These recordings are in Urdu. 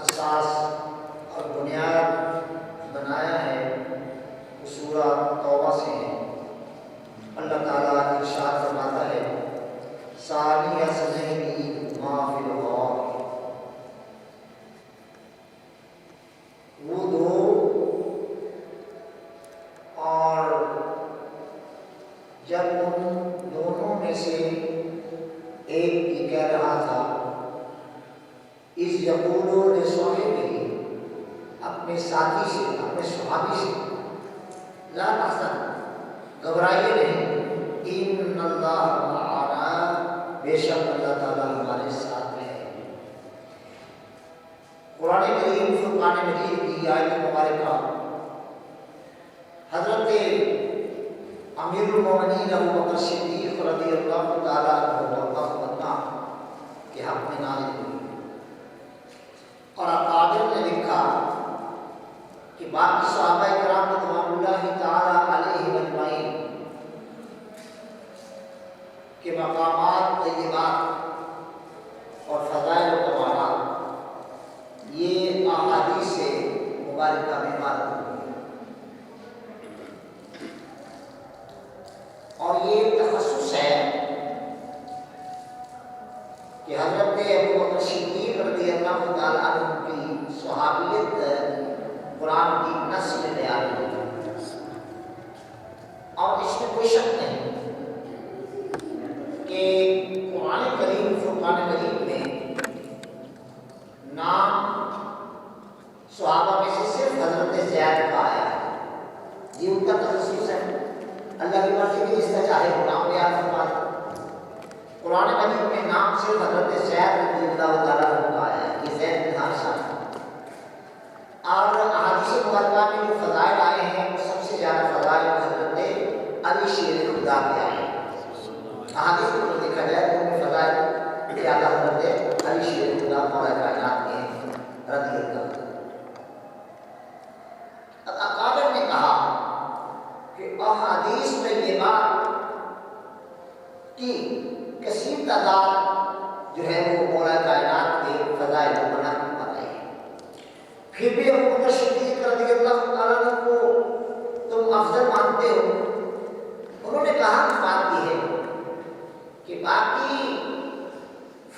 اساس اور بنیاد بنایا ہے وہ سورہ توبہ سے ہے۔ اللہ تعالیٰ ارشاد فرماتا ہے ثانیہ اثنین ما فی الغار، وہ دو اور جب ان دونوں میں سے ایک کی کہہ رہا تھا اس یقول لصاحبہ، اپنے ساتھی سے، اپنے صحابی سے، لا تحزن، گھبرائیے نہیں، ان اللہ معنا، بے شک اللہ تعالیٰ ہمارے ساتھ ہے۔ قرآن کریم فرقان مجید کی آیت مبارکہ حضرت امیر المومنین ابو بکر صدیق رضی اللہ تعالیٰ عنہ کے حق میں نازل ہوئی، اور اکابر نے لکھا کہ باقی صحابہ کرام رضوان اللہ تعالیٰ علیہ اجمعین کے مقامات طیبات اور فضائل و کمالات یہ احادیث سے مبارکہ میں معلوم ہوئی، اور یہ تخصص ہے کہ حضرت ابو بکر صدیق رضی اللہ تعالیٰ عنہ کی صحابیت قرآن کی نص میں بیان ہوئی، اور اس میں کوئی شک نہیں کہ قرآن کریم فرقان مجید میں نام صحابہ میں سے صرف حضرت زید کا آیا ہے، یہ ان کا تخصص ہے، اللہ کی مرضی بھی جس کا چاہے وہ نام بیان فرما دے۔ قرآن مجید میں نام صرف حضرت زید رضی اللہ تعالیٰ عنہ کا آیا ہے، یہ زید بن حارثہ ہے، اور احادیث مبارکہ میں جو فضائل آئے ہیں وہ سب سے زیادہ فضائل حضرت علی شیر خدا کے آئے ہیں۔ احادیث کو دیکھا جائے تو ان میں فضائل زیادہ حضرت علی شیر خدا مولا کائنات کے ہیں رضی اللہ۔ اکابر نے کہا کہ احادیث طیبہ کی کثیر تعداد جو ہے وہ مولا کائنات کے فضائل کو بیان کر رہے ہیں، پھر بھی ابو بکر صدیق رضی اللہ تعالیٰ عنہ کو تم افضل مانتے ہو۔ انہوں نے کہا کہ بات یہ ہے کہ باقی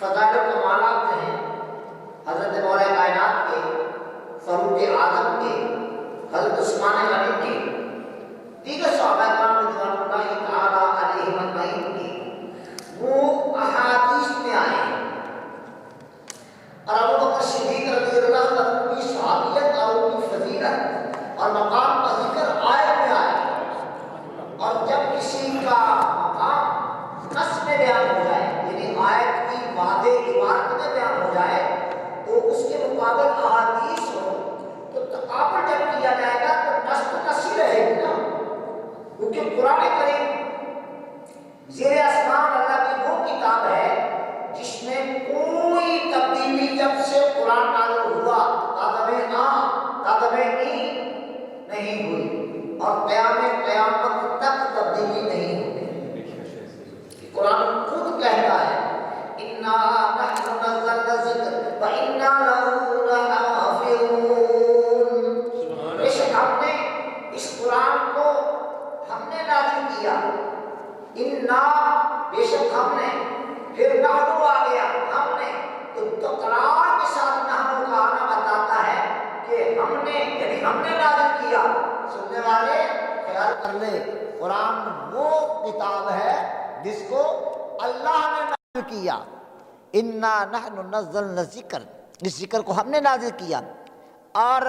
فضائل و کمالات ہیں حضرت مولا کائنات کے، فاروق اعظم کے، حضرت عثمان غنی کے، دیگر صحابہ کرام رضوان اللہ تعالیٰ علیہم اجمعین کے، وہ احادیث میں آئے ہیں، اور ابو بکر صدیق رضی اللہ عنہ کی صحابیت اور ان کی فضیلت اور مقام کا ذکر آیت میں آیا، اور جب کسی کا مقام نص میں بیان ہو جائے، یعنی آیت کی واضح عبارت میں بیان ہو جائے، تو اس کے مقابل احادیث ہو تو تقابل جب کیا جائے گا تو نص تو نص ہی رہے گی نا، کیونکہ قرآن کریم زیر آسمان اللہ کی وہ کتاب ہے جس میں کوئی تبدیلی جب سے قرآن نازل ہوا نہیں ہوئی، اور قیامت تک تبدیلی نہیں ہوگی۔ قرآن خود کہتا ہے اِنَّا نَحْنُ نَزَّلْنَا الذِّكْرَ وَإِنَّا لَهُ لَحَافِظُونَ، بے شک ہم نے اس قرآن کو ہم نے نازل کیا، اِنَّا بے شک ہم نے، پھر نحنو آ گیا ہم نے، تو تکرار کے ساتھ نحنو کا آنا بتاتا ہے کہ ہم نے، یعنی ہم نے نازل کیا۔ سننے والے خیال کر لے، قرآن وہ کتاب ہے جس کو اللہ نے نازل کیا، انا نحن نزلنا الذکر، اس ذکر کو ہم نے نازل کیا، اور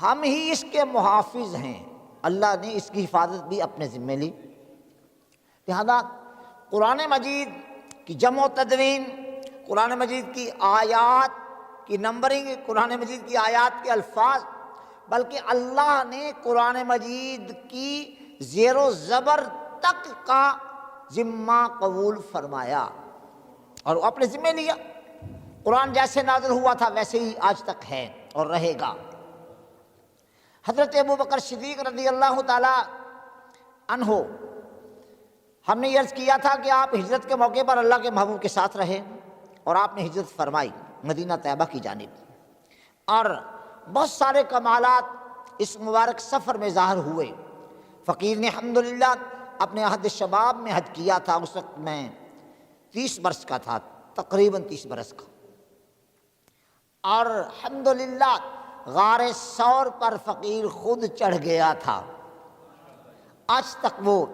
ہم ہی اس کے محافظ ہیں، اللہ نے اس کی حفاظت بھی اپنے ذمے لی۔ لہذا قرآن مجید کی جمع و تدوین، قرآن مجید کی آیات کی نمبرنگ، قرآن مجید کی آیات کے الفاظ، بلکہ اللہ نے قرآن مجید کی زیر و زبر تک کا ذمہ قبول فرمایا اور وہ اپنے ذمہ لیا۔ قرآن جیسے نازل ہوا تھا ویسے ہی آج تک ہے اور رہے گا۔ حضرت ابو بکر صدیق رضی اللہ تعالی عنہ، ہم نے عرض کیا تھا کہ آپ ہجرت کے موقع پر اللہ کے محبوب کے ساتھ رہے اور آپ نے ہجرت فرمائی مدینہ طیبہ کی جانب، اور بہت سارے کمالات اس مبارک سفر میں ظاہر ہوئے۔ فقیر نے الحمدللہ اپنے عہد شباب میں حج کیا تھا، اس وقت میں 30 برس کا تھا، تقریباً 30 برس کا، اور الحمدللہ غار ثور پر فقیر خود چڑھ گیا تھا۔ آج تک وہ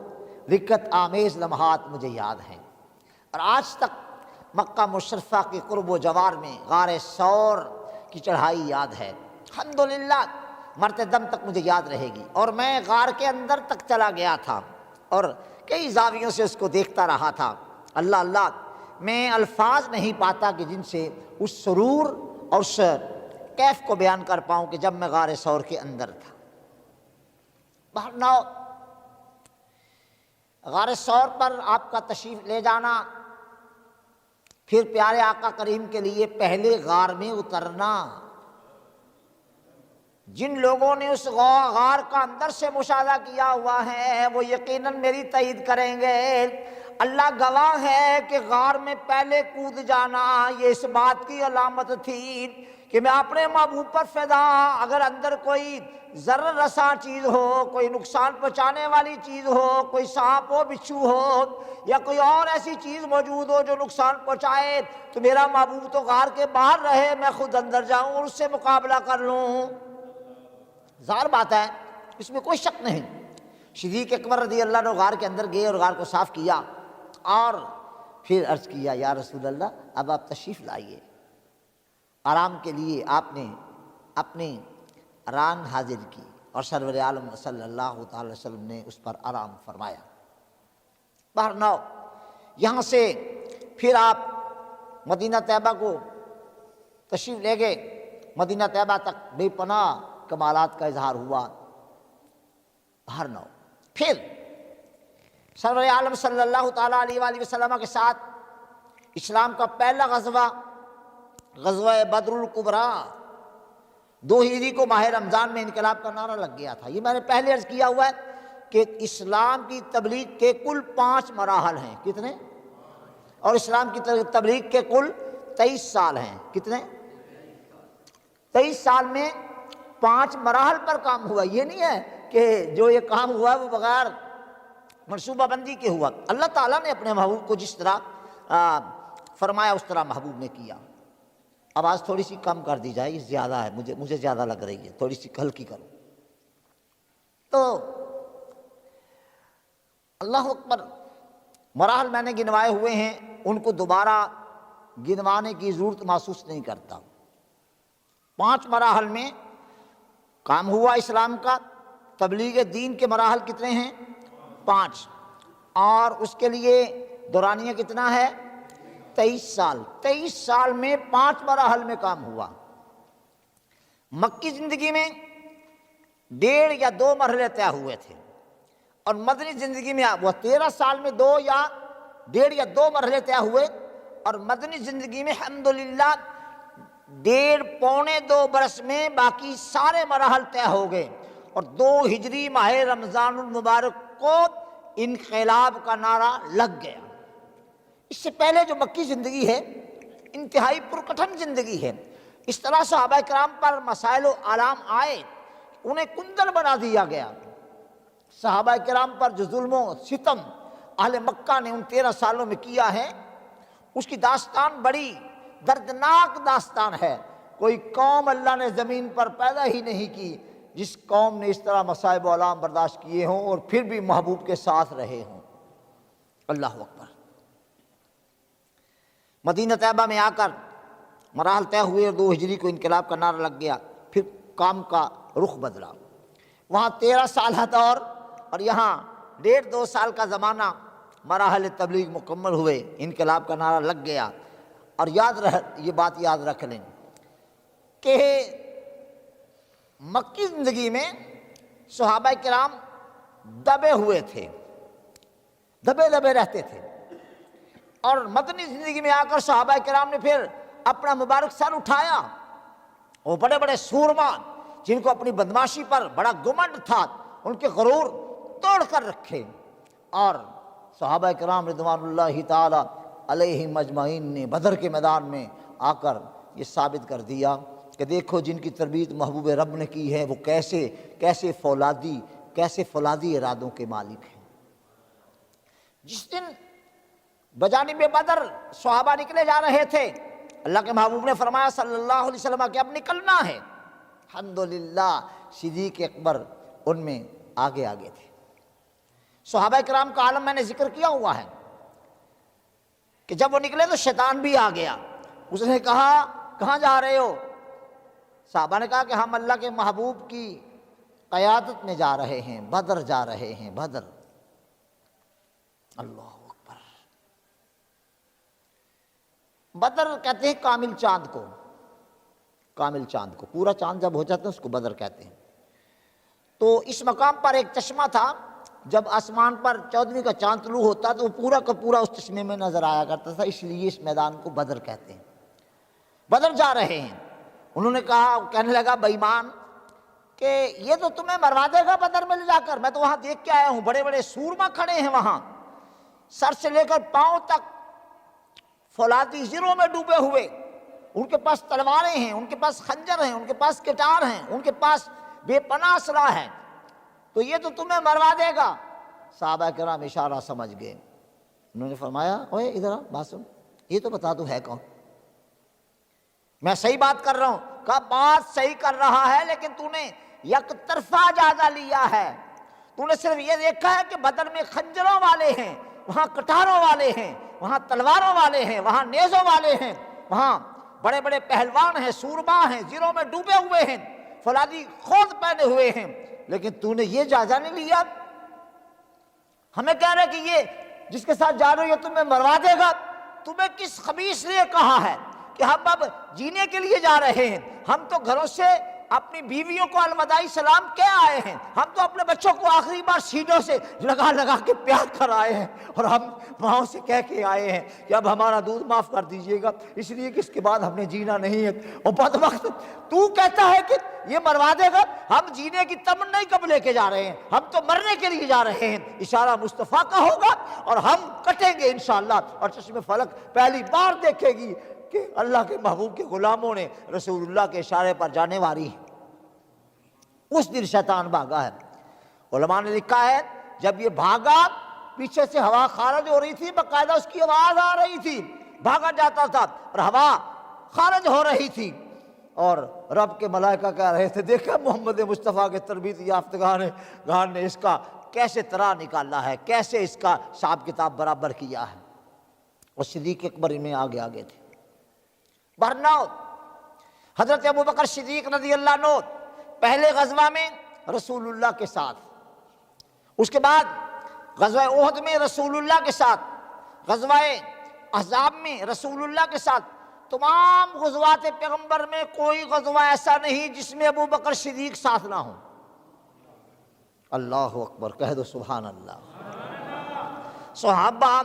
رکت آمیز لمحات مجھے یاد ہیں، اور آج تک مکہ مشرفہ کے قرب و جوار میں غار ثور کی چڑھائی یاد ہے، الحمدللہ مرتے دم تک مجھے یاد رہے گی۔ اور میں غار کے اندر تک چلا گیا تھا اور کئی زاویوں سے اس کو دیکھتا رہا تھا۔ اللہ اللہ، میں الفاظ نہیں پاتا کہ جن سے اس سرور اور اس کیف کو بیان کر پاؤں کہ جب میں غار ثور کے اندر تھا۔ بہرناؤ غار ثور پر آپ کا تشریف لے جانا، پھر پیارے آقا کریم کے لیے پہلے غار میں اترنا، جن لوگوں نے اس غار کا اندر سے مشاہدہ کیا ہوا ہے وہ یقیناً میری تائید کریں گے۔ اللہ گواہ ہے کہ غار میں پہلے کود جانا یہ اس بات کی علامت تھی کہ میں اپنے محبوب پر فدا، اگر اندر کوئی ضرر رساں چیز ہو، کوئی نقصان پہنچانے والی چیز ہو، کوئی سانپ ہو، بچھو ہو، یا کوئی اور ایسی چیز موجود ہو جو نقصان پہنچائے، تو میرا محبوب تو غار کے باہر رہے، میں خود اندر جاؤں اور اس سے مقابلہ کر لوں۔ ظاہر بات ہے، اس میں کوئی شک نہیں۔ صدیق اکبر رضی اللہ عنہ غار کے اندر گئے اور غار کو صاف کیا، اور پھر عرض کیا یا رسول اللہ اب آپ تشریف لائیے۔ آرام کے لیے آپ نے اپنی ران حاضر کی اور سرور عالم صلی اللہ تعالی وسلم نے اس پر آرام فرمایا۔ بہرناؤ یہاں سے پھر آپ مدینہ طیبہ کو تشریف لے گئے۔ مدینہ طیبہ تک بے پناہ کمالات کا اظہار ہوا۔ بہرناؤ پھر سرور عالم صلی اللہ تعالیٰ علیہ وآلہ وسلم کے ساتھ اسلام کا پہلا غزوہ بدر الکبریٰ 2 ہجری کو ماہ رمضان میں انقلاب کا نعرہ لگ گیا تھا۔ یہ میں نے پہلے عرض کیا ہوا ہے کہ اسلام کی تبلیغ کے کل 5 مراحل ہیں۔ کتنے؟ اور اسلام کی تبلیغ کے کل 23 سال ہیں۔ کتنے؟ 23 سال میں 5 مراحل پر کام ہوا۔ یہ نہیں ہے کہ جو یہ کام ہوا وہ بغیر منصوبہ بندی کے ہوا۔ اللہ تعالیٰ نے اپنے محبوب کو جس طرح فرمایا اس طرح محبوب نے کیا۔ آواز تھوڑی سی کم کر دی جائے، یہ زیادہ ہے، مجھے زیادہ لگ رہی ہے، تھوڑی سی ہلکی کرو۔ تو اللہ اکبر، مراحل میں نے گنوائے ہوئے ہیں، ان کو دوبارہ گنوانے کی ضرورت محسوس نہیں کرتا۔ 5 مراحل میں کام ہوا اسلام کا۔ تبلیغ دین کے مراحل کتنے ہیں؟ 5، اور اس کے لیے دورانیہ کتنا ہے؟ 23 سال۔ 23 سال میں 5 مراحل میں کام ہوا۔ مکی زندگی میں 1.5 یا 2 مرحلے طے ہوئے تھے، اور مدنی زندگی میں وہ 13 سال میں 2 یا 1.5 یا 2 مرحلے طے ہوئے، اور مدنی زندگی میں الحمدللہ 1.5 پونے 2 برس میں باقی سارے مراحل طے ہو گئے، اور 2 ہجری ماہ رمضان المبارک کو انقلاب کا نعرہ لگ گیا۔ اس سے پہلے جو مکی زندگی ہے انتہائی پرکٹھن زندگی ہے۔ اس طرح صحابہ کرام پر مسائل و آلام آئے، انہیں کندن بنا دیا گیا۔ صحابہ کرام پر جو ظلم و ستم اہل مکہ نے ان 13 سالوں میں کیا ہے، اس کی داستان بڑی دردناک داستان ہے۔ کوئی قوم اللہ نے زمین پر پیدا ہی نہیں کی جس قوم نے اس طرح مصائب و آلام برداشت کیے ہوں اور پھر بھی محبوب کے ساتھ رہے ہوں۔ اللہ اکبر۔ مدینہ طیبہ میں آ کر مراحل طے ہوئے اور 2 ہجری کو انقلاب کا نعرہ لگ گیا۔ پھر کام کا رخ بدلا۔ وہاں 13 سال کا دور اور یہاں 1.5-2 سال کا زمانہ مراحل تبلیغ مکمل ہوئے، انقلاب کا نعرہ لگ گیا۔ اور یہ بات یاد رکھ لیں کہ مکی زندگی میں صحابہ کرام دبے ہوئے تھے، دبے رہتے تھے، اور مدنی زندگی میں آ کر صحابہ کرام نے پھر اپنا مبارک سر اٹھایا۔ وہ بڑے بڑے سورما جن کو اپنی بدماشی پر بڑا گمنڈ تھا، ان کے غرور توڑ کر رکھے، اور صحابہ کرام رضوان اللہ تعالی علیہم اجمعین نے بدر کے میدان میں آ کر یہ ثابت کر دیا کہ دیکھو جن کی تربیت محبوب رب نے کی ہے وہ کیسے فولادی ارادوں کے مالک ہیں۔ جس دن بجانب بدر صحابہ نکلے جا رہے تھے، اللہ کے محبوب نے فرمایا صلی اللہ علیہ وسلم کہ اب نکلنا ہے۔ الحمدللہ صدیق اکبر ان میں آگے تھے۔ صحابہ کرام کا عالم میں نے ذکر کیا ہوا ہے کہ جب وہ نکلے تو شیطان بھی آ گیا۔ اس نے کہا کہاں جا رہے ہو؟ صحابہ نے کہا کہ ہم اللہ کے محبوب کی قیادت میں جا رہے ہیں، بدر جا رہے ہیں، بدر۔ اللہ اکبر۔ بدر کہتے ہیں کامل چاند کو، کامل چاند کو، پورا چاند جب ہو جاتا ہے اس کو بدر کہتے ہیں۔ تو اس مقام پر ایک چشمہ تھا، جب آسمان پر 14ویں کا چاند طلوع ہوتا تو وہ پورا کا پورا اس چشمے میں نظر آیا کرتا تھا، اس لیے اس میدان کو بدر کہتے ہیں۔ بدر جا رہے ہیں۔ انہوں نے کہنے لگا بے ایمان کہ یہ تو تمہیں مروا دے گا بدر میں لے جا کر، میں تو وہاں دیکھ کے آیا ہوں، بڑے بڑے سورما کھڑے ہیں وہاں، سر سے لے کر پاؤں تک فولادی زروں میں ڈوبے ہوئے، ان کے پاس تلواریں ہیں، ان کے پاس خنجر ہیں، ان کے پاس کٹار ہیں، ان کے پاس بے پناہ اسلحہ ہے، تو یہ تو تمہیں مروا دے گا۔ صحابہ کرام اشارہ سمجھ گئے۔ انہوں نے فرمایا اوے ادھر آ، بات سن، یہ تو بتا تو ہے کون؟ میں صحیح بات کر رہا ہوں۔ کہا بات صحیح کر رہا ہے لیکن تو نے یک طرفہ جائزہ لیا ہے، تو نے صرف یہ دیکھا ہے کہ بدر میں خنجروں والے ہیں، وہاں کٹاروں والے ہیں، وہاں تلواروں والے ہیں، وہاں نیزوں والے ہیں، وہاں بڑے بڑے پہلوان ہیں، سورما ہیں، زروں میں ڈوبے ہوئے ہیں، فولادی خود پہنے ہوئے ہیں، لیکن تو نے یہ جائزہ نہیں لیا۔ ہمیں کہہ رہے کہ یہ جس کے ساتھ جا رہے ہو یہ تمہیں مروا دے گا، تمہیں کس خبیث نے کہا ہے کہ ہم اب جینے کے لیے جا رہے ہیں؟ ہم تو گھروں سے اپنی بیویوں کو الوداعی سلام کہہ آئے ہیں، ہم تو اپنے بچوں کو آخری بار سیٹوں سے لگا کے پیار کر آئے ہیں، اور ہم ماؤں سے کہہ کے آئے ہیں کہ اب ہمارا دودھ معاف کر دیجئے گا، اس لیے کہ اس کے بعد ہم نے جینا نہیں ہے۔ اور بدبخت تو کہتا ہے کہ یہ مروا دے گا، ہم جینے کی تمنا ہی کب لے کے جا رہے ہیں، ہم تو مرنے کے لیے جا رہے ہیں۔ اشارہ مصطفیٰ کا ہوگا اور ہم کٹیں گے انشاءاللہ، اور چشم فلک پہلی بار دیکھے گی کہ اللہ کے محبوب کے غلاموں نے رسول اللہ کے اشارے پر جانے والی ہے۔ اس دن شیطان بھاگا ہے۔ علماء نے لکھا ہے جب یہ بھاگا پیچھے سے ہوا خارج ہو رہی تھی، باقاعدہ اس کی آواز آ رہی تھی، بھاگا جاتا تھا اور ہوا خارج ہو رہی تھی، اور رب کے ملائکہ کہہ رہے تھے دیکھا محمد مصطفیٰ کے تربیت یافتگان نے اس کا کیسے طرح نکالا ہے، کیسے اس کا حساب کتاب برابر کیا ہے۔ اور صدیق اکبر میں آگے تھے۔ برناؤ حضرت ابوبکر صدیق رضی اللہ عنہ پہلے غزوہ میں رسول اللہ کے ساتھ، اس کے بعد غزوہ احد میں رسول اللہ کے ساتھ، غزوہ احزاب میں رسول اللہ کے ساتھ۔ تمام غزوات پیغمبر میں کوئی غزوہ ایسا نہیں جس میں ابوبکر صدیق ساتھ نہ ہو۔ اللہ اکبر، کہہ دو سبحان اللہ۔ صحابہ،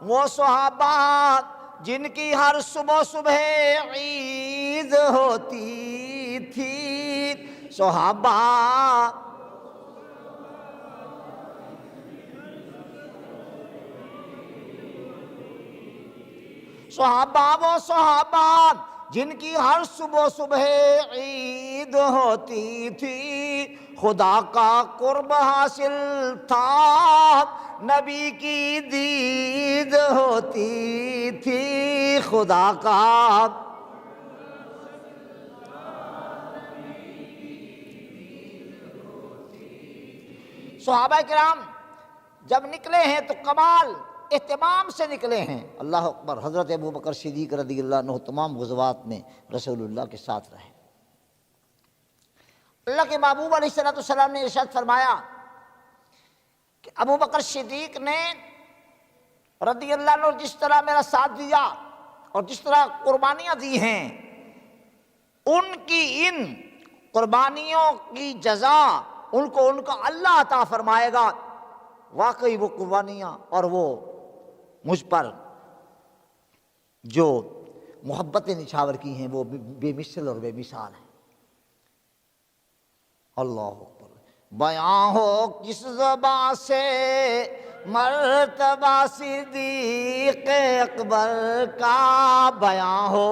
وہ صحابہ جن کی ہر صبح عید ہوتی تھی، صحابہ وہ صحابہ جن کی ہر صبح عید ہوتی تھی، خدا کا قرب حاصل تھا، نبی کی دید ہوتی تھی، خدا کا۔ صحابہ کرام جب نکلے ہیں تو کمال اہتمام سے نکلے ہیں۔ اللہ اکبر۔ حضرت ابوبکر صدیق رضی اللہ عنہ تمام غزوات میں رسول اللہ کے ساتھ رہے۔ اللہ کے محبوب علیہ السلام نے ارشاد فرمایا کہ ابوبکر صدیق نے رضی اللہ عنہ جس طرح میرا ساتھ دیا اور جس طرح قربانیاں دی ہیں، ان کی ان قربانیوں کی جزا ان کا اللہ عطا فرمائے گا۔ واقعی وہ قربانیاں اور وہ مجھ پر جو محبتیں نچھاور کی ہیں وہ بے مثل اور بے مثال ہیں۔ اللہ اکبر۔ بیاں ہو کس زبان سے مرتبہ صدیق اکبر کا، بیاں ہو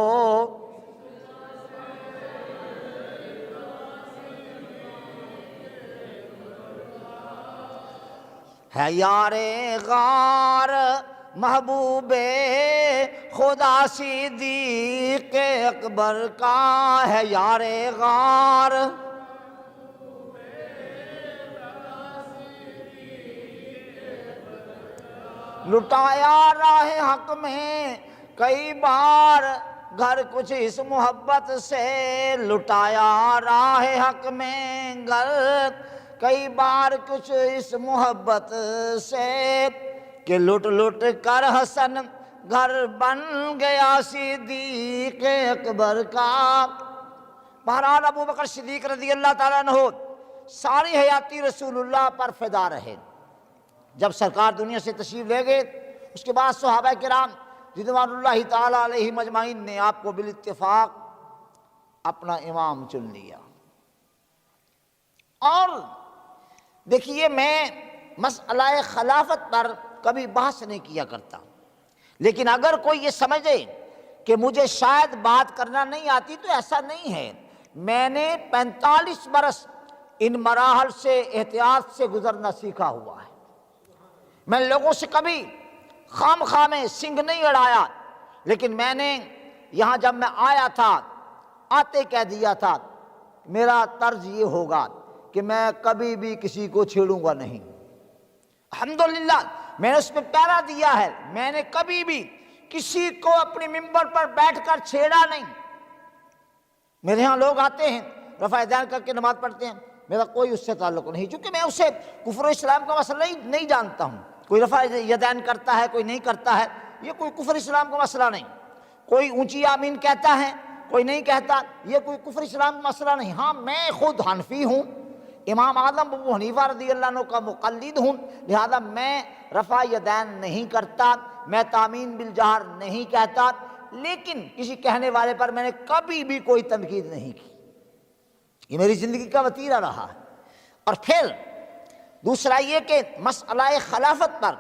ہے یار غار محبوب خدا صدیق اکبر کا ہے یار غار. لٹایا راہ حق میں کئی بار گھر کچھ اس محبت سے. لٹایا راہ حق میں گھر کئی بار کچھ اس محبت سے کہ لٹ لٹ کر حسن گھر بن گیا صدیق اکبر کا. بہرحال ابو بکر صدیق رضی اللہ تعالیٰ عنہ ساری حیاتی رسول اللہ پر فدا رہے. جب سرکار دنیا سے تشریف لے گئے اس کے بعد صحابہ کرام رضوان اللہ تعالیٰ علیہ مجمعین نے آپ کو بالاتفاق اپنا امام چن لیا. اور دیکھیے میں مسئلہ خلافت پر کبھی بحث نہیں کیا کرتا، لیکن اگر کوئی یہ سمجھے کہ مجھے شاید بات کرنا نہیں آتی تو ایسا نہیں ہے. میں نے 45 برس ان مراحل سے احتیاط سے گزرنا سیکھا ہوا ہے. میں لوگوں سے کبھی خام خامے سنگ نہیں اڑایا، لیکن میں نے یہاں جب میں آیا تھا آتے کہہ دیا تھا میرا طرز یہ ہوگا کہ میں کبھی بھی کسی کو چھیڑوں گا نہیں. الحمدللہ میں نے اس پہ پیرا دیا ہے. میں نے کبھی بھی کسی کو اپنی ممبر پر بیٹھ کر چھیڑا نہیں. میرے ہاں لوگ آتے ہیں رفع دین کر کے نماز پڑھتے ہیں، میرا کوئی اس سے تعلق نہیں، چونکہ میں اسے کفر و اسلام کا مسئلہ نہیں جانتا ہوں. کوئی رفع یدین کرتا ہے کوئی نہیں کرتا ہے، یہ کوئی کفر اسلام کا مسئلہ نہیں. کوئی اونچی آمین کہتا ہے کوئی نہیں کہتا، یہ کوئی کفر اسلام کا مسئلہ نہیں. ہاں میں خود حنفی ہوں، امام اعظم ابو حنیفہ رضی اللہ عنہ کا مقلد ہوں، لہذا میں رفع یدین نہیں کرتا، میں تامین بالجہر نہیں کہتا، لیکن کسی کہنے والے پر میں نے کبھی بھی کوئی تنقید نہیں کی. یہ میری زندگی کا وتیرہ رہا ہے. اور پھر دوسرا یہ کہ مسئلہ خلافت پر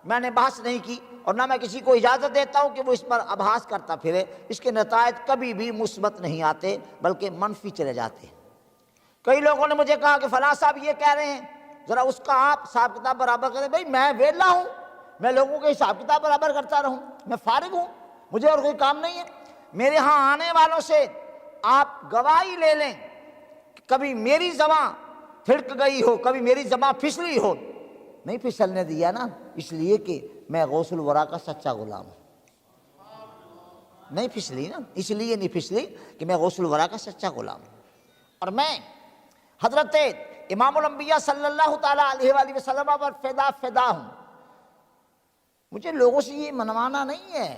میں نے بحث نہیں کی، اور نہ میں کسی کو اجازت دیتا ہوں کہ وہ اس پر ابحاث کرتا پھرے. اس کے نتائج کبھی بھی مثبت نہیں آتے بلکہ منفی چلے جاتے ہیں. کئی لوگوں نے مجھے کہا کہ فلاں صاحب یہ کہہ رہے ہیں ذرا اس کا آپ حساب کتاب برابر کریں. بھائی میں ویلا ہوں، میں لوگوں کے حساب کتاب برابر کرتا رہوں، میں فارغ ہوں، مجھے اور کوئی کام نہیں ہے. میرے ہاں آنے والوں سے آپ گواہی لے لیں، کبھی میری زبان پھڑک گئی ہو، کبھی میری زبان پھسلی ہو، نہیں پھسلنے دیا نا، اس لیے کہ میں غوث الورا کا سچا غلام ہوں. نہیں پھسلی نا، اس لیے نہیں پھسلی کہ میں غوث الورا کا سچا غلام ہوں. اور میں حضرت امام الانبیاء صلی اللہ تعالیٰ علیہ وآلہ وسلم پر فدا ہوں. مجھے لوگوں سے یہ منوانا نہیں ہے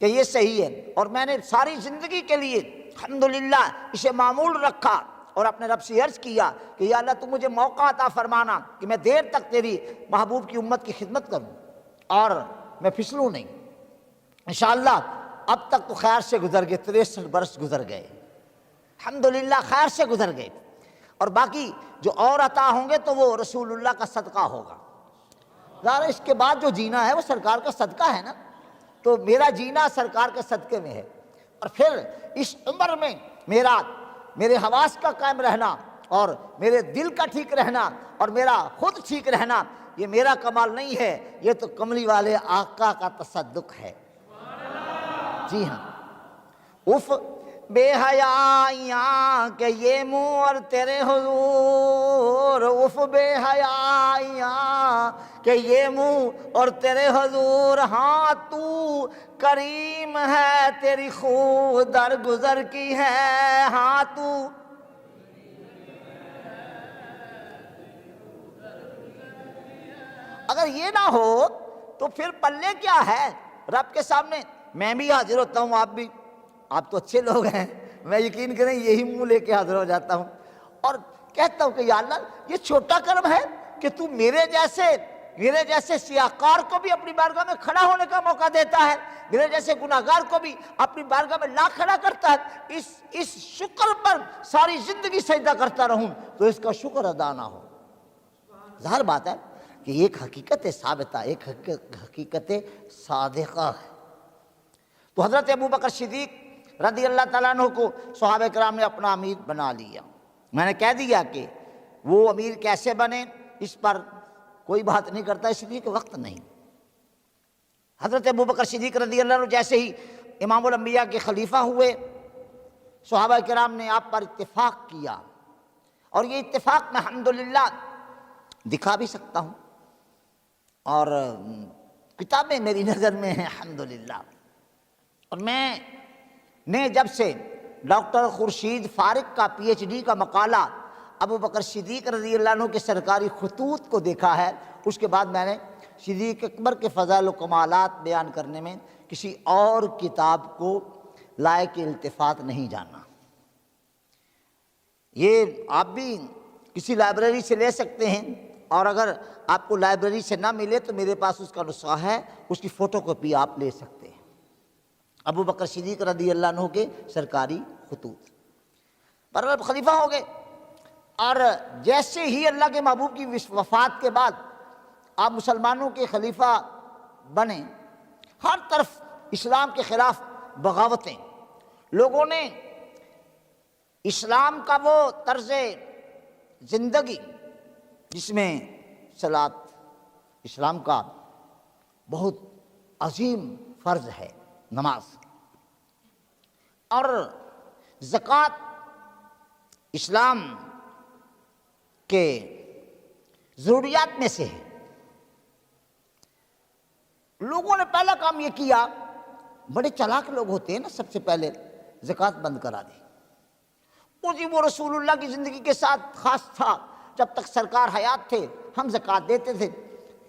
کہ یہ صحیح ہے، اور میں نے ساری زندگی کے لیے الحمدللہ اسے معمول رکھا اور اپنے رب سے عرض کیا کہ یا اللہ تو مجھے موقع عطا فرمانا کہ میں دیر تک تیری محبوب کی امت کی خدمت کروں اور میں پھسلوں نہیں. انشاءاللہ اب تک تو خیر سے گزر گئے، 63 برس گزر گئے، الحمدللہ خیر سے گزر گئے. اور باقی جو اور عطا ہوں گے تو وہ رسول اللہ کا صدقہ ہوگا. ذرا اس کے بعد جو جینا ہے وہ سرکار کا صدقہ ہے نا، تو میرا جینا سرکار کے صدقے میں ہے. اور پھر اس عمر میں میرے حواس کا قائم رہنا اور میرے دل کا ٹھیک رہنا اور میرا خود ٹھیک رہنا، یہ میرا کمال نہیں ہے، یہ تو کملی والے آقا کا تصدق ہے. جی ہاں. اف بے حیائیاں کہ یہ منہ اور تیرے حضور، اف بے حیائیاں کہ یہ منہ اور تیرے حضور. ہاں تو کریم ہے، تیری خو در گزر کی ہے. ہاں تو اگر یہ نہ ہو تو پھر پلے کیا ہے رب کے سامنے. میں بھی حاضر ہوتا ہوں، آپ بھی، آپ تو اچھے لوگ ہیں، میں یقین کریں یہی منہ لے کے حاضر ہو جاتا ہوں اور کہتا ہوں کہ یا اللہ یہ چھوٹا کرم ہے کہ تو میرے جیسے سیاہکار کو بھی اپنی بارگاہ میں کھڑا ہونے کا موقع دیتا ہے، میرے جیسے گناہگار کو بھی اپنی بارگاہ میں لا کھڑا کرتا ہے. اس شکر پر ساری زندگی سجدہ کرتا رہوں تو اس کا شکر ادا نہ ہو. ظاہر بات ہے کہ ایک حقیقت ثابتہ، ایک حقیقت صادقہ ہے. تو حضرت ابو بکر صدیق رضی اللہ تعالیٰ عنہ کو صحابہ کرام نے اپنا امیر بنا لیا. میں نے کہہ دیا کہ وہ امیر کیسے بنے، اس پر کوئی بات نہیں کرتا اس لیے کہ وقت نہیں۔ حضرت ابوبکر صدیق رضی اللہ عنہ جیسے ہی امام الانبیاء کے خلیفہ ہوئے، صحابہ کرام نے آپ پر اتفاق کیا، اور یہ اتفاق میں الحمدللہ دکھا بھی سکتا ہوں، اور کتابیں میری نظر میں ہیں الحمدللہ۔ اور میں نے جب سے ڈاکٹر خورشید فارق کا پی ایچ ڈی کا مقالہ ابوبکر صدیق رضی اللہ عنہ کے سرکاری خطوط کو دیکھا ہے، اس کے بعد میں نے صدیق اکبر کے فضائل و کمالات بیان کرنے میں کسی اور کتاب کو لائق التفات نہیں جانا۔ یہ آپ بھی کسی لائبریری سے لے سکتے ہیں، اور اگر آپ کو لائبریری سے نہ ملے تو میرے پاس اس کا نسخہ ہے، اس کی فوٹو کاپی آپ لے سکتے ہیں۔ ابوبکر صدیق رضی اللہ عنہ کے سرکاری خطوط پر خلیفہ ہو گئے، اور جیسے ہی اللہ کے محبوب کی وفات کے بعد آپ مسلمانوں کے خلیفہ بنے، ہر طرف اسلام کے خلاف بغاوتیں، لوگوں نے اسلام کا وہ طرز زندگی جس میں صلاۃ اسلام کا بہت عظیم فرض ہے، نماز، اور زکوٰۃ اسلام کے ضروریات میں سے ہے۔ لوگوں نے پہلا کام یہ کیا، بڑے چالاک لوگ ہوتے ہیں نا، سب سے پہلے زکوٰۃ بند کرا دی۔ وہ رسول اللہ کی زندگی کے ساتھ خاص تھا، جب تک سرکار حیات تھے ہم زکوٰۃ دیتے تھے،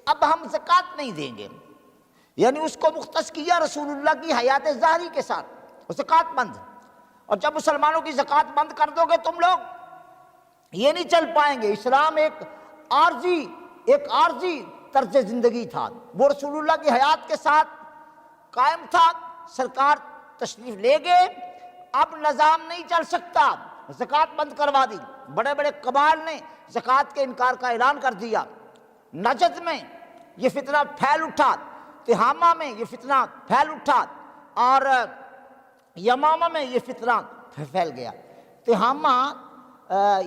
اب ہم زکوٰۃ نہیں دیں گے، یعنی اس کو مختص کیا رسول اللہ کی حیات ظاہری کے ساتھ، زکوٰۃ بند۔ اور جب مسلمانوں کی زکوٰۃ بند کر دو گے تم لوگ، یہ نہیں چل پائیں گے۔ اسلام ایک عارضی طرز زندگی تھا، وہ رسول اللہ کی حیات کے ساتھ قائم تھا، سرکار تشریف لے گئے، اب نظام نہیں چل سکتا، زکوٰۃ بند کروا دی۔ بڑے بڑے قبائل نے زکوٰۃ کے انکار کا اعلان کر دیا۔ نجد میں یہ فتنہ پھیل اٹھا، تہامہ میں یہ فتنہ پھیل اٹھا، اور یمامہ میں یہ فتنہ پھیل گیا۔ تہامہ،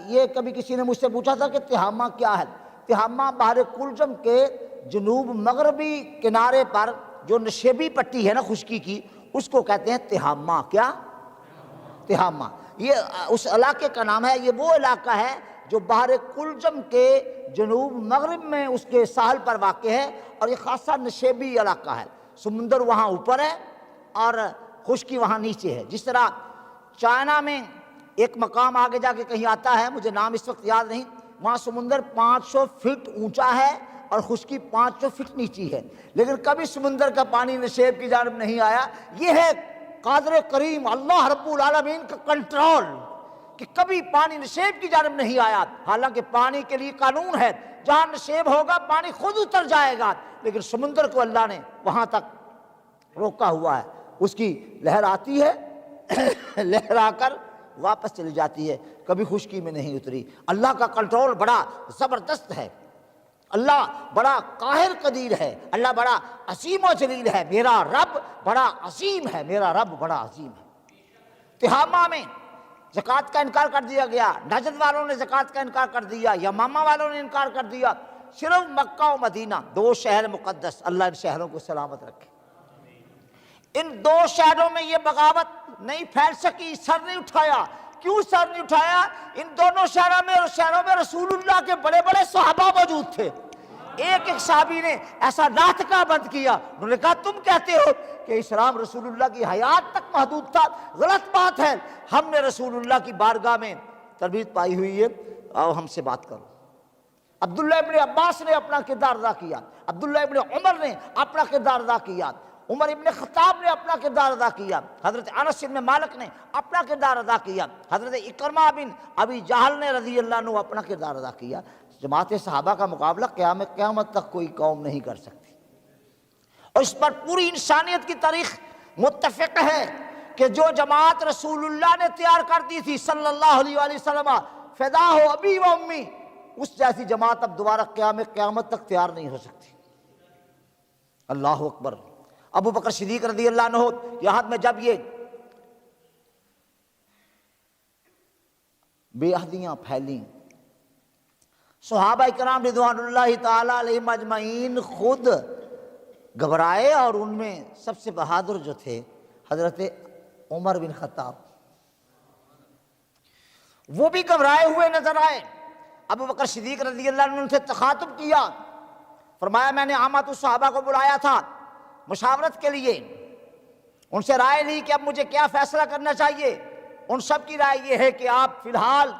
یہ کبھی کسی نے مجھ سے پوچھا تھا کہ تہامہ کیا ہے؟ تہامہ بحر کلجم کے جنوب مغربی کنارے پر جو نشیبی پٹی ہے نا خشکی کی، اس کو کہتے ہیں تہامہ۔ کیا؟ تہامہ۔ یہ اس علاقے کا نام ہے۔ یہ وہ علاقہ ہے جو بحر کلجم کے جنوب مغرب میں اس کے ساحل پر واقع ہے، اور یہ خاصا نشیبی علاقہ ہے۔ سمندر وہاں اوپر ہے اور خشکی وہاں نیچے ہے۔ جس طرح چائنا میں ایک مقام آگے جا کے کہیں آتا ہے، مجھے نام اس وقت یاد نہیں، وہاں سمندر 500 فٹ اونچا ہے اور خشکی 500 فٹ نیچی ہے، لیکن کبھی سمندر کا پانی نشیب کی جانب نہیں آیا۔ یہ ہے قادر کریم اللہ رب العالمین کا کنٹرول کہ کبھی پانی نشیب کی جانب نہیں آیا، حالانکہ پانی کے لیے قانون ہے، جہاں نشیب ہوگا پانی خود اتر جائے گا، لیکن سمندر کو اللہ نے وہاں تک روکا ہوا ہے۔ اس کی لہر آتی ہے، لہر آ کر واپس چلی جاتی ہے، کبھی خشکی میں نہیں اتری۔ اللہ کا کنٹرول بڑا زبردست ہے، اللہ بڑا قاہر قدیر ہے، اللہ بڑا عظیم و جلیل ہے، میرا رب بڑا عظیم ہے، میرا رب بڑا عظیم ہے۔ تہامہ میں زکوٰۃ کا انکار کر دیا گیا، نجد والوں نے زکوٰۃ کا انکار کر دیا، یمامہ والوں نے انکار کر دیا، صرف مکہ و مدینہ، 2 شہر مقدس، اللہ ان شہروں کو سلامت رکھے، ان 2 شہروں میں یہ بغاوت نہیں پھیل سکی، سر نہیں اٹھایا۔ کیوں سر نہیں اٹھایا؟ ان دونوں شہروں میں رسول اللہ کے بڑے بڑے صحابہ موجود تھے۔ ایک صحابی نے ایسا ناطقہ بند کیا، انہوں نے کہا تم کہتے ہو کہ اسلام رسول اللہ کی حیات تک محدود تھا، غلط بات ہے، ہم نے رسول اللہ کی بارگاہ میں تربیت پائی ہوئی ہے، آؤ ہم سے بات کرو۔ عبداللہ ابن عباس نے اپنا کردار ادا کیا، عبداللہ ابن عمر نے اپنا کردار ادا کیا، عمر ابن خطاب نے اپنا کردار ادا کیا، حضرت انس بن مالک نے اپنا کردار ادا کیا، حضرت اکرمہ بن ابی جہل نے رضی اللہ عنہ اپنا کردار ادا کیا۔ جماعت صحابہ کا مقابلہ قیامت تک کوئی قوم نہیں کر سکتی، اور اس پر پوری انسانیت کی تاریخ متفق ہے کہ جو جماعت رسول اللہ نے تیار کر دی تھی صلی اللہ علیہ وآلہ وسلم، فدا ہو ابی و امی، اس جیسی جماعت اب دوبارہ قیامت تک تیار نہیں ہو سکتی۔ اللہ اکبر۔ ابو بکر صدیق رضی اللہ عنہ یہاں میں جب یہ بے عہدیاں پھیلیں، صحابہ کرام رضوان اللہ تعالی علیہم اجمعین خود گھبرائے، اور ان میں سب سے بہادر جو تھے حضرت عمر بن خطاب، وہ بھی گھبرائے ہوئے نظر آئے۔ ابو بکر صدیق رضی اللہ عنہ سے تخاطب کیا، فرمایا میں نے عامات الصحابہ کو بلایا تھا مشاورت کے لیے، ان سے رائے لی کہ اب مجھے کیا فیصلہ کرنا چاہیے۔ ان سب کی رائے یہ ہے کہ آپ فی الحال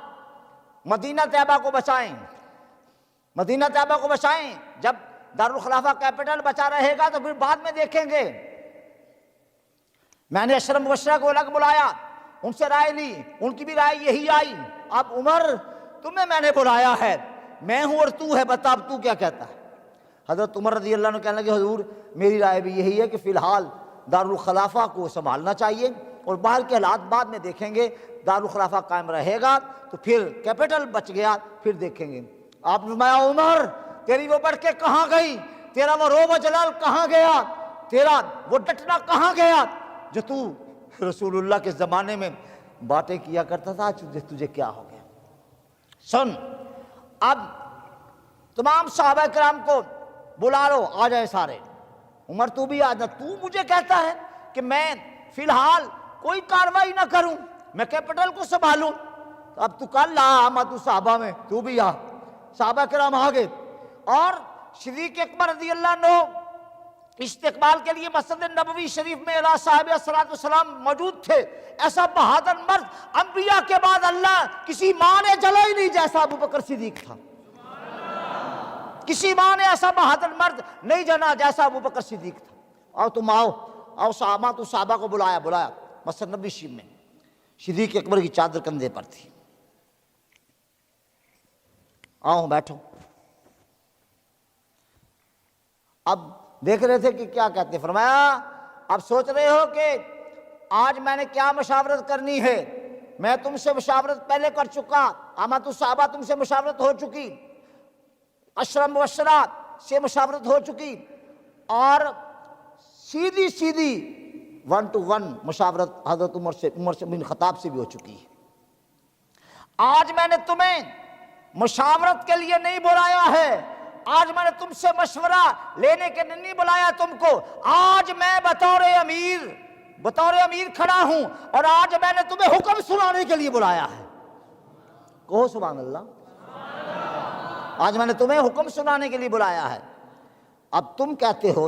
مدینہ طیبہ کو بچائیں، مدینہ طیبہ کو بچائیں، جب دارالخلافہ کیپٹل بچا رہے گا تو پھر بعد میں دیکھیں گے۔ میں نے عشرہ مبشرہ کو الگ بلایا، ان سے رائے لی، ان کی بھی رائے یہی آئی۔ اب عمر تمہیں میں نے بلایا ہے، میں ہوں اور تو ہے، بتا اب تو کیا کہتا ہے۔ حضرت عمر رضی اللہ عنہ کہنے لگے حضور میری رائے بھی یہی ہے کہ فی الحال دارالخلافہ کو سنبھالنا چاہیے، اور باہر کے حالات بعد میں دیکھیں گے، دارالخلافہ قائم رہے گا تو پھر کیپٹل بچ گیا پھر دیکھیں گے۔ آپ نے فرمایا عمر تیری وہ بڑھ کے کہاں گئی، تیرا وہ روب و جلال کہاں گیا، تیرا وہ ڈٹنا کہاں گیا جو تو رسول اللہ کے زمانے میں باتیں کیا کرتا تھا، تجھے کیا ہو گیا۔ سن، اب تمام صحابہ کرام کو بلا لو، آ جائے سارے۔ عمر تو بھی آ جا، تو مجھے کہتا ہے کہ میں فی الحال کوئی کاروائی نہ کروں، میں کیپٹل کو سنبھالوں، اب تو کل آ تو صحابہ میں، تو بھی آ۔ صحابہ کرام آ گئے، اور صدیق اکبر رضی اللہ عنہ استقبال کے لیے مسجد نبوی شریف میں اعلیٰ صاحب الصلوۃ والسلام موجود تھے۔ ایسا بہادر مرد انبیاء کے بعد اللہ کسی ماں نے جلا ہی نہیں جیسا ابو بکر صدیق تھا، کسی ماں نے ایسا بہادر مرد نہیں جنا جیسا ابو بکر صدیق تھا۔ آؤ تم آؤ صحابہ، تو صحابہ کو بلایا مسجد نبوی شریف میں، صدیق اکبر کی چادر کندھے پر تھی۔ آؤ بیٹھو۔ اب دیکھ رہے تھے کہ کیا کہتے، فرمایا اب سوچ رہے ہو کہ آج میں نے کیا مشاورت کرنی ہے، میں تم سے مشاورت پہلے کر چکا، عامات الصحابہ تم سے مشاورت ہو چکی، عشرہ مبشرہ سے مشاورت ہو چکی، اور سیدھی 1 to 1 مشاورت حضرت عمر بن خطاب سے بھی ہو چکی ہے۔ آج میں نے تمہیں مشاورت کے لیے نہیں بلایا ہے، آج میں نے تم سے مشورہ لینے کے نہیں بلایا تم کو، آج میں بطور امیر کھڑا ہوں، اور آج میں نے تمہیں حکم سنانے کے لیے بلایا ہے۔ کہو سبحان اللہ۔ آج میں نے تمہیں حکم سنانے کے لیے بلایا ہے۔ اب تم کہتے ہو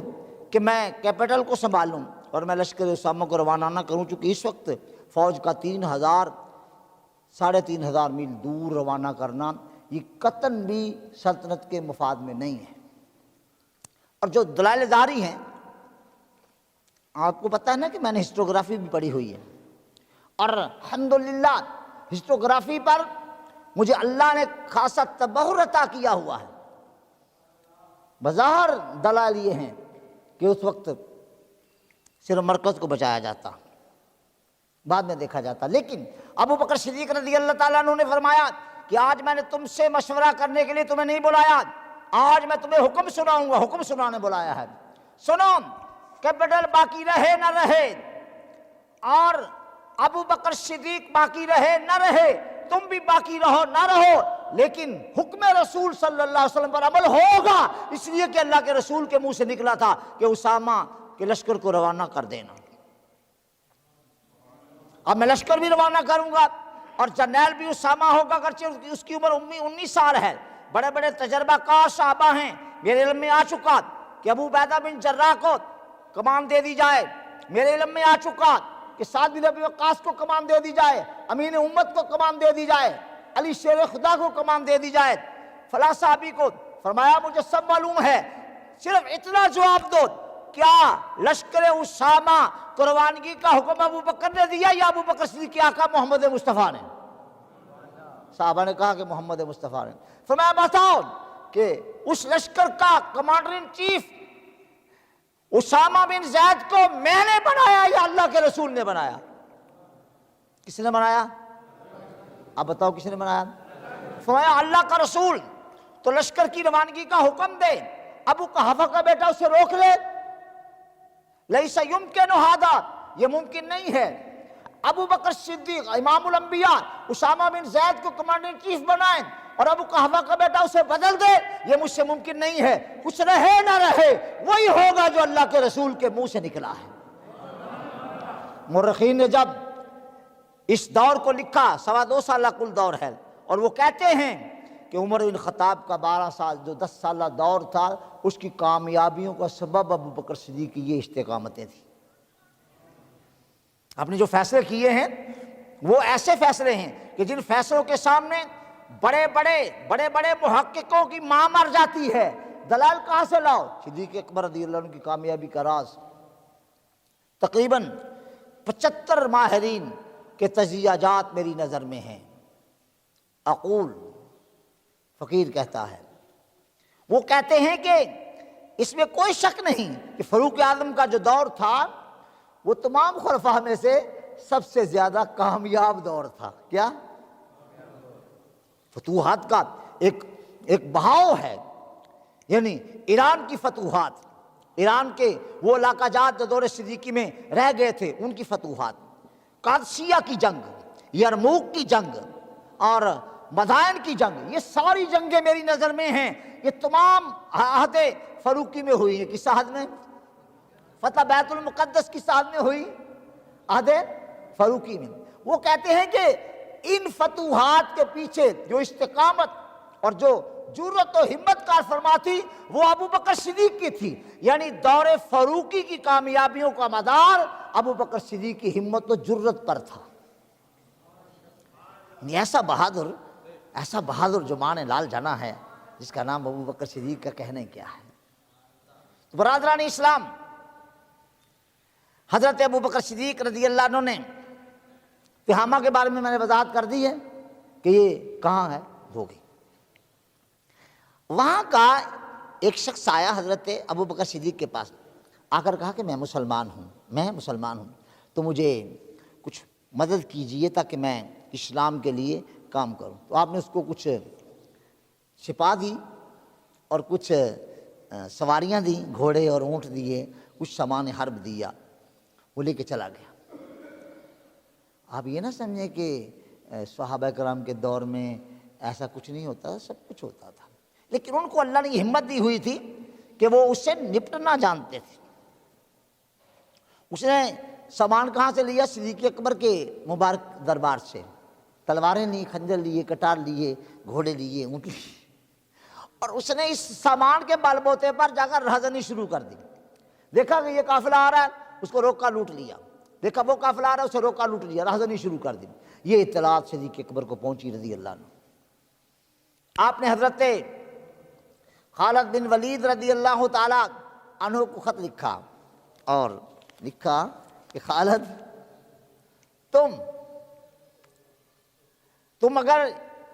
کہ میں کیپٹل کو سنبھالوں اور میں لشکر اسامہ کو روانہ نہ کروں، چونکہ اس وقت فوج کا 3,000-3,500 میل دور روانہ کرنا یہ قطعاً بھی سلطنت کے مفاد میں نہیں ہے۔ اور جو دلائل ظاہری ہیں، آپ کو پتہ ہے نا کہ میں نے ہسٹوگرافی بھی پڑھی ہوئی ہے، اور الحمدللہ ہسٹوگرافی پر مجھے اللہ نے خاصا تبحر عطا کیا ہوا ہے۔ بظاہر دلائل یہ ہیں کہ اس وقت صرف مرکز کو بچایا جاتا، بعد میں دیکھا جاتا، لیکن ابو بکر صدیق رضی اللہ تعالیٰ عنہ نے فرمایا کہ آج میں نے تم سے مشورہ کرنے کے لیے تمہیں نہیں بلایا، آج میں تمہیں حکم سناؤں گا، حکم سنانے بلایا ہے۔ سنو، کیپٹل باقی رہے نہ رہے، اور ابو بکر صدیق باقی رہے نہ رہے، تم بھی باقی رہو نہ رہو، لیکن حکم رسول صلی اللہ علیہ وسلم پر عمل ہوگا، اس لیے کہ اللہ کے رسول کے منہ سے نکلا تھا کہ اسامہ کے لشکر کو روانہ کر دینا۔ اب میں لشکر بھی روانہ کروں گا، اور جرنیل بھی اسامہ ہوگا، اگرچہ اس کی عمر 19 سال ہے، بڑے بڑے تجربہ کار صحابہ ہیں، میرے علم میں آ چکا کہ ابو عبیدہ بن جراح کو کمان دے دی جائے، میرے علم میں آ چکا کہ سعد بن ابی وقاص کو کمان دے دی جائے، امین امت کو کمان دے دی جائے، علی شیر خدا کو کمان دے دی جائے، فلاں صحابی کو۔ فرمایا مجھے سب معلوم ہے، صرف اتنا جواب دو، کیا لشکر اسامہ کو روانگی کا حکم ابو بکر نے دیا یا ابو بکر صدیق کے آقا محمد مصطفیٰ نے؟ صحابہ نے کہا کہ محمد مصطفیٰ نے۔ فرمایا بتاؤ کہ اس لشکر کا کمانڈر ان چیف اسامہ بن زید کو میں نے بنایا یا اللہ کے رسول نے بنایا؟ کس نے بنایا؟ اب بتاؤ کس نے بنایا؟ فرمایا اللہ کا رسول۔ تو لشکر کی روانگی کا حکم دے، ابو قحافہ کا بیٹا اسے روک لے، لیس یمکن ھذا، یہ ممکن نہیں ہے۔ ابو بکر صدیق امام الانبیاء اسامہ بن زید کو کمانڈر ان چیف بنائیں، اور ابو قحافہ کا بیٹا اسے بدل دے، یہ مجھ سے ممکن نہیں ہے، کچھ رہے نہ رہے وہی ہوگا جو اللہ کے رسول کے منہ سے نکلا ہے۔ مورخین نے جب اس دور کو لکھا، 2.25 سالہ کل دور ہے، اور وہ کہتے ہیں کہ عمر بن خطاب کا 12 سال جو 10 سالہ دور تھا، اس کی کامیابیوں کا سبب ابو بکر صدیق کی یہ استقامتیں تھیں۔ آپ نے جو فیصلے کیے ہیں وہ ایسے فیصلے ہیں کہ جن فیصلوں کے سامنے بڑے بڑے محققوں کی ماں مر جاتی ہے، دلائل کہاں سے لاؤ؟ صدیق اکبر رضی اللہ عنہ کی کامیابی کا راز تقریباً 75 ماہرین کے تجزیہ جات میری نظر میں ہیں۔ اقول فقیر کہتا ہے، وہ کہتے ہیں کہ اس میں کوئی شک نہیں کہ فاروق اعظم کا جو دور تھا وہ تمام خلفاء میں سے سب سے زیادہ کامیاب دور تھا۔ کیا؟ فتوحات کا ایک بہاؤ ہے، یعنی ایران کی فتوحات، ایران کے وہ علاقہ جات جو دور صدیقی میں رہ گئے تھے ان کی فتوحات، قادسیہ کی جنگ، یرموک کی جنگ اور مدائن کی جنگ، یہ ساری جنگیں میری نظر میں ہیں، یہ تمام عہد فاروقی میں ہوئی ہیں۔ کس عہد میں؟ فتح بیت المقدس کس عہد میں ہوئی؟ عہد فاروقی میں۔ وہ کہتے ہیں کہ ان فتوحات کے پیچھے جو استقامت اور جو جرأت و ہمت کار فرما تھی وہ ابو بکر صدیق کی تھی، یعنی دور فاروقی کی کامیابیوں کا مدار ابو بکر صدیق کی ہمت و جرأت پر تھا۔ ایسا بہادر جو ماں نے لال جانا ہے، جس کا نام ابو بکر صدیق کا کہنے کیا ہے۔ تو برادران اسلام، حضرت ابو بکر صدیق رضی اللہ عنہ نے تہامہ کے بارے میں نے وضاحت کر دی ہے کہ یہ کہاں ہے، ہوگی۔ وہاں کا ایک شخص آیا حضرت ابو بکر صدیق کے پاس، آ کر کہا کہ میں مسلمان ہوں تو مجھے کچھ مدد کیجئے تاکہ میں اسلام کے لیے کام کروں۔ تو آپ نے اس کو کچھ سپاہ دی اور کچھ سواریاں دیں، گھوڑے اور اونٹ دیے، کچھ سامان حرب دیا، وہ لے کے چلا گیا۔ آپ یہ نہ سمجھیں کہ صحابہ کرام کے دور میں ایسا کچھ نہیں ہوتا، سب کچھ ہوتا تھا، لیکن ان کو اللہ نے یہ ہمت دی ہوئی تھی کہ وہ اس سے نپٹنا جانتے تھے۔ اس نے سامان کہاں سے لیا؟ صدیق اکبر کے مبارک دربار سے، تلواریں لی، خنجر لیے، کٹار لیے، گھوڑے لیے، اونٹ لیے، اور اس نے اس سامان کے بل بوتے پر جا کر رہزنی شروع کر دی۔ دیکھا کہ یہ قافلہ آ رہا ہے، اس کو روکا لوٹ لیا، دیکھا وہ قافلہ آ رہا ہے، اسے روکا لوٹ لیا، رہزنی شروع کر دی۔ یہ اطلاعات صدیق اکبر کو پہنچی رضی اللہ عنہ۔ آپ نے حضرت خالد بن ولید رضی اللہ تعالی عنہ کو خط لکھا اور لکھا کہ خالد، تم اگر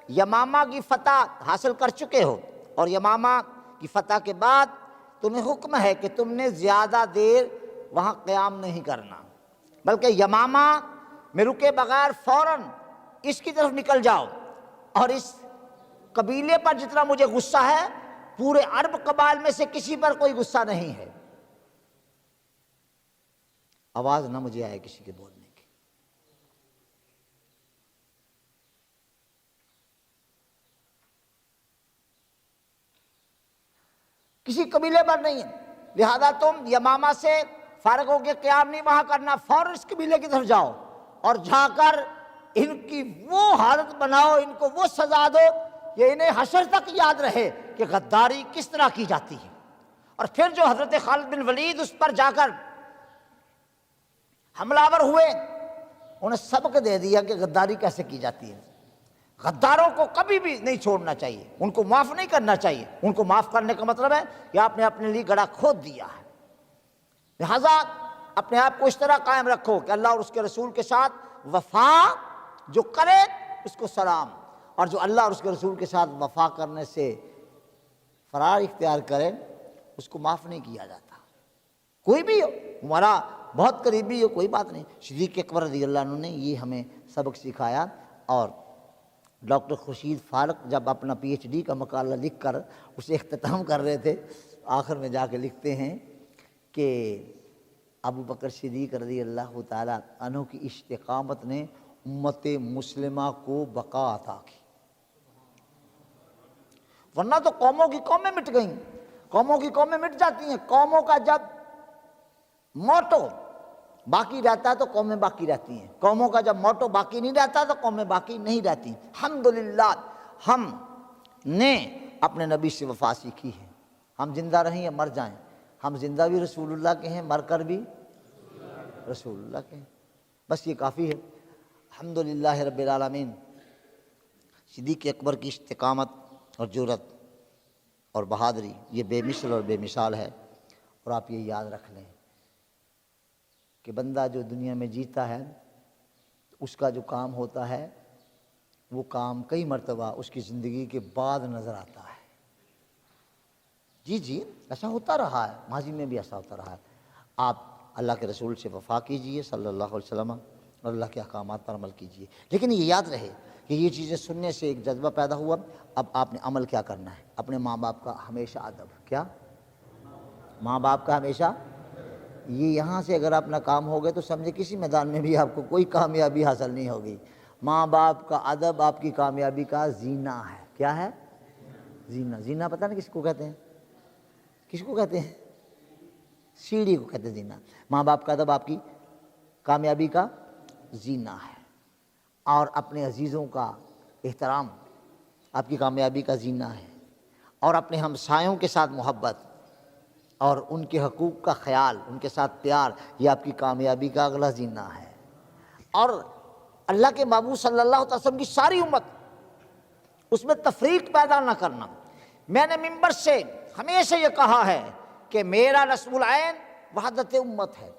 یمامہ کی فتح حاصل کر چکے ہو اور یمامہ کی فتح کے بعد تمہیں حکم ہے کہ تم نے زیادہ دیر وہاں قیام نہیں کرنا، بلکہ یمامہ میں رکے بغیر فوراً اس کی طرف نکل جاؤ، اور اس قبیلے پر جتنا مجھے غصہ ہے پورے عرب قبائل میں سے کسی پر کوئی غصہ نہیں ہے۔ آواز نہ مجھے آئے کسی کے بولنے کی۔ کسی قبیلے پر نہیں ہے، لہذا تم یمامہ سے فارغ ہو کے قیام نہیں وہاں کرنا، فوراً اس قبیلے کی طرف جاؤ اور جا کر ان کی وہ حالت بناؤ، ان کو وہ سزا دو کہ انہیں حشر تک یاد رہے کہ غداری کس طرح کی جاتی ہے۔ اور پھر جو حضرت خالد بن ولید اس پر جا کر حملہ آور ہوئے، انہیں سبق دے دیا کہ غداری کیسے کی جاتی ہے۔ غداروں کو کبھی بھی نہیں چھوڑنا چاہیے، ان کو معاف نہیں کرنا چاہیے۔ ان کو معاف کرنے کا مطلب ہے کہ آپ نے اپنے لیے گڑھا کھود دیا ہے۔ لہذا اپنے آپ کو اس طرح قائم رکھو کہ اللہ اور اس کے رسول کے ساتھ وفا جو کرے اس کو سلام، اور جو اللہ اور اس کے رسول کے ساتھ وفا کرنے سے فرار اختیار کرے اس کو معاف نہیں کیا جاتا۔ کوئی بھی ہو، ہمارا بہت قریبی ہو، کوئی بات نہیں۔ صدیق اکبر رضی اللہ عنہ نے یہ ہمیں سبق سکھایا۔ اور ڈاکٹر خورشید فارق جب اپنا پی ایچ ڈی کا مقالہ لکھ کر اسے اختتام کر رہے تھے، آخر میں جا کے لکھتے ہیں کہ ابو بکر صدیق رضی اللہ تعالیٰ عنہ کی استقامت نے امت مسلمہ کو بقا عطا کی۔ ورنہ تو قوموں کی قومیں مٹ گئیں، قوموں کی قومیں مٹ جاتی ہیں۔ قوموں کا جب موٹو باقی رہتا ہے تو قومیں باقی رہتی ہیں، قوموں کا جب موٹو باقی نہیں رہتا تو قومیں باقی نہیں رہتی۔ الحمدللہ ہم نے اپنے نبی سے وفا سیکھی ہے، ہم زندہ رہیں یا مر جائیں، ہم زندہ بھی رسول اللہ کے ہیں، مر کر بھی رسول اللہ کے ہیں، بس یہ کافی ہے۔ الحمدللہ رب العالمین۔ صدیق اکبر کی استقامت اور جرأت اور بہادری یہ بے مثل اور بے مثال ہے۔ اور آپ یہ یاد رکھ لیں کہ بندہ جو دنیا میں جیتا ہے اس کا جو کام ہوتا ہے وہ کام کئی مرتبہ اس کی زندگی کے بعد نظر آتا ہے۔ جی ایسا ہوتا رہا ہے، ماضی میں بھی ایسا ہوتا رہا ہے۔ آپ اللہ کے رسول سے وفا کیجئے صلی اللہ علیہ وسلم اور اللہ کے احکامات پر عمل کیجئے، لیکن یہ یاد رہے کہ یہ چیزیں سننے سے ایک جذبہ پیدا ہوا، اب آپ نے عمل کیا کرنا ہے؟ اپنے ماں باپ کا ہمیشہ ادب، کیا ماں باپ کا ہمیشہ، یہ یہاں سے اگر آپ ناکام ہو گئے تو سمجھے کسی میدان میں بھی آپ کو کوئی کامیابی حاصل نہیں ہوگی۔ ماں باپ کا ادب آپ کی کامیابی کا زینہ ہے۔ کیا ہے؟ زینہ۔ زینہ پتہ نہیں کس کو کہتے ہیں؟ کس کو کہتے ہیں؟ سیڑھی کو کہتے ہیں زینہ۔ ماں باپ کا ادب آپ کی کامیابی کا زینہ ہے، اور اپنے عزیزوں کا احترام آپ کی کامیابی کا زینہ ہے، اور اپنے ہمسایوں کے ساتھ محبت اور ان کے حقوق کا خیال، ان کے ساتھ پیار، یہ آپ کی کامیابی کا اگلا زینہ ہے۔ اور اللہ کے محبوب صلی اللہ علیہ وسلم کی ساری امت، اس میں تفریق پیدا نہ کرنا۔ میں نے منبر سے ہمیشہ یہ کہا ہے کہ میرا نصب العین وحدت امت ہے،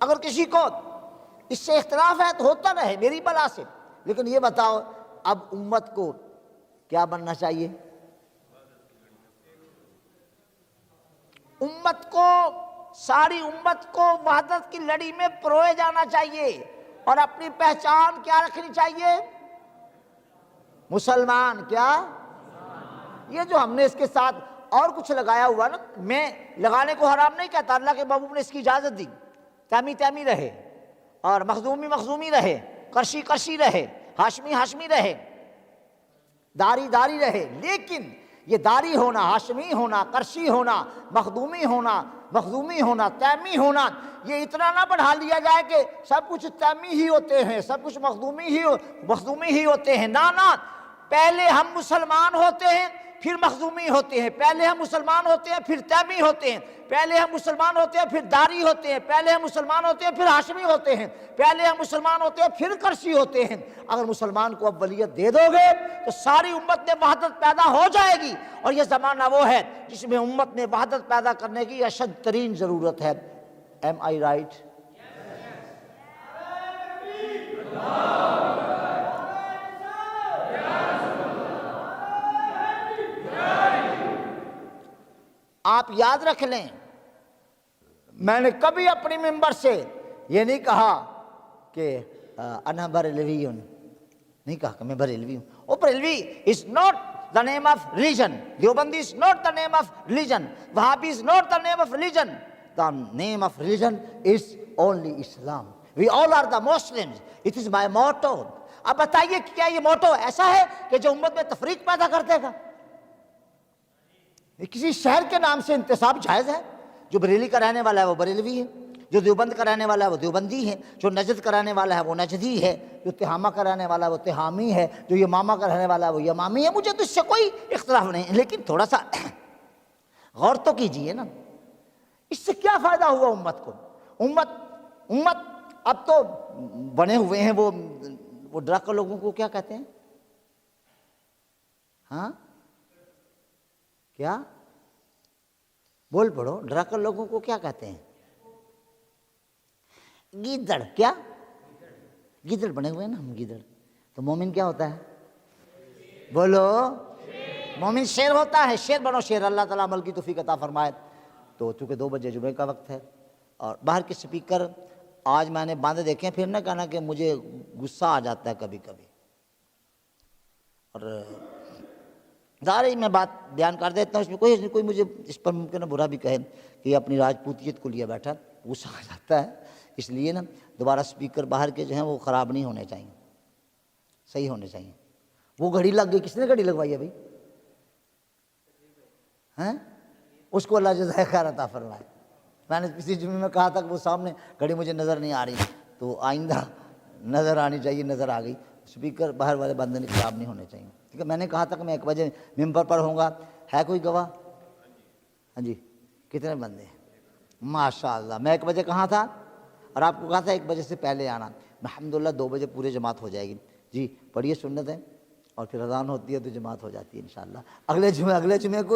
اگر کسی کو اس سے اختلاف ہے تو ہوتا رہے میری بلا سے، لیکن یہ بتاؤ اب امت کو کیا بننا چاہیے؟ امت کو، ساری امت کو وحدت کی لڑی میں پروئے جانا چاہیے، اور اپنی پہچان کیا رکھنی چاہیے؟ مسلمان۔ کیا؟ یہ جو ہم نے اس کے ساتھ اور کچھ لگایا ہوا نا، میں لگانے کو حرام نہیں کہتا، اللہ کے محبوب نے اس کی اجازت دی۔ تیمی تیمی رہے، اور مخزومی مخزومی رہے، کرشی کرشی رہے، ہاشمی ہاشمی رہے، داری داری رہے، لیکن یہ داری ہونا، ہاشمی ہونا، کرشی ہونا، مخدومی ہونا، مخزومی ہونا، تیمی ہونا، یہ اتنا نہ بڑھا لیا جائے کہ سب کچھ تیمی ہی ہوتے ہیں، سب کچھ مخدومی ہی ہوتے ہیں۔ نہ، پہلے ہم مسلمان ہوتے ہیں پھر مخزومی ہوتے ہیں، پہلے ہم مسلمان ہوتے ہیں پھر تیمی ہوتے ہیں، پہلے ہم مسلمان ہوتے ہیں پھر داری ہوتے ہیں، پہلے ہم مسلمان ہوتے ہیں پھر ہاشمی ہوتے ہیں، پہلے ہم مسلمان ہوتے ہیں پھر کرشی ہوتے ہیں۔ اگر مسلمان کو اولیت دے دو گے تو ساری امت میں وحدت پیدا ہو جائے گی، اور یہ زمانہ وہ ہے جس میں امت میں وحدت پیدا کرنے کی اشد ترین ضرورت ہے۔ ایم آئی رائٹ؟ آپ یاد رکھ لیں، میں نے کبھی اپنی ممبر سے یہ نہیں کہا کہ انا بریلوی ہوں، نہیں کہا کہ میں بریلوی ہوں۔ Oh Barelvi is not the name of religion. Deobandi is not the name of religion. Wahhabi is not the name of religion. The name of religion is only Islam. We all are the Muslims. It is my motto. اب بتائیے کیا یہ موٹو ایسا ہے کہ جو امت میں تفریق پیدا کر دے گا؟ کسی شہر کے نام سے انتساب جائز ہے؟ جو بریلی کا رہنے والا ہے وہ بریلوی ہے، جو دیوبند کا رہنے والا ہے وہ دیوبندی ہے، جو نجد کا رہنے والا ہے وہ نجدی ہے، جو تہامہ کا رہنے والا ہے وہ تہامی ہے، جو یمامہ کا رہنے والا ہے وہ یمامی ہے۔ مجھے تو اس سے کوئی اختلاف نہیں، لیکن تھوڑا سا غور تو کیجئے نا، اس سے کیا فائدہ ہوا امت کو؟ امت اب تو بنے ہوئے ہیں وہ ڈرک لوگوں کو کیا کہتے ہیں؟ ہاں کیا بول پڑو، ڈرک لوگوں کو کیا کہتے ہیں؟ گیدڑ۔ کیا؟ گیدڑ بنے ہوئے ہیں نا ہم، گیدڑ۔ تو مومن کیا ہوتا ہے؟ بولو، مومن شیر ہوتا ہے۔ شیر بنو شیر، اللہ تعالیٰ عمل کی توفیق عطا فرمائے۔ تو چونکہ 2 بجے جمعے کا وقت ہے، اور باہر کے سپیکر آج میں نے باندھے دیکھے ہیں، پھر نہ کہنا کہ مجھے غصہ آ جاتا ہے کبھی کبھی، اور ظاہر میں بات بیان کر دیتا ہوں، اس میں کوئی مجھے اس پر ممکن ہے برا بھی کہے کہ یہ اپنی راجپوتیت کو لیے بیٹھا، غصہ آ جاتا ہے۔ اس لیے نا دوبارہ سپیکر باہر کے جو ہیں وہ خراب نہیں ہونے چاہیے، صحیح ہونے چاہیے۔ وہ گھڑی لگ گئی، کس نے گھڑی لگوائی ہے بھائی؟ ہیں اس کو اللہ جزائے خیر عطا فرمائے. میں نے پچھلی جمعے میں کہا تھا کہ وہ سامنے گھڑی مجھے نظر نہیں آ رہی، تو آئندہ نظر آنی چاہیے، نظر آ گئی. اسپیکر باہر والے بندے نے خراب نہیں ہونے چاہیے، ٹھیک ہے. میں نے کہا تھا کہ میں 1 بجے ممبر پر ہوں گا. ہے کوئی گواہ؟ ہاں جی. کتنے بندے؟ ماشاء اللہ. میں 1 بجے کہاں تھا اور آپ کو کہا تھا 1 بجے سے پہلے آنا. الحمدللہ 2 بجے پورے جماعت ہو جائے گی. جی پڑھیے سنت ہے، اور پھر اذان ہوتی ہے تو جماعت ہو جاتی ہے انشاءاللہ. اگلے جمعے کو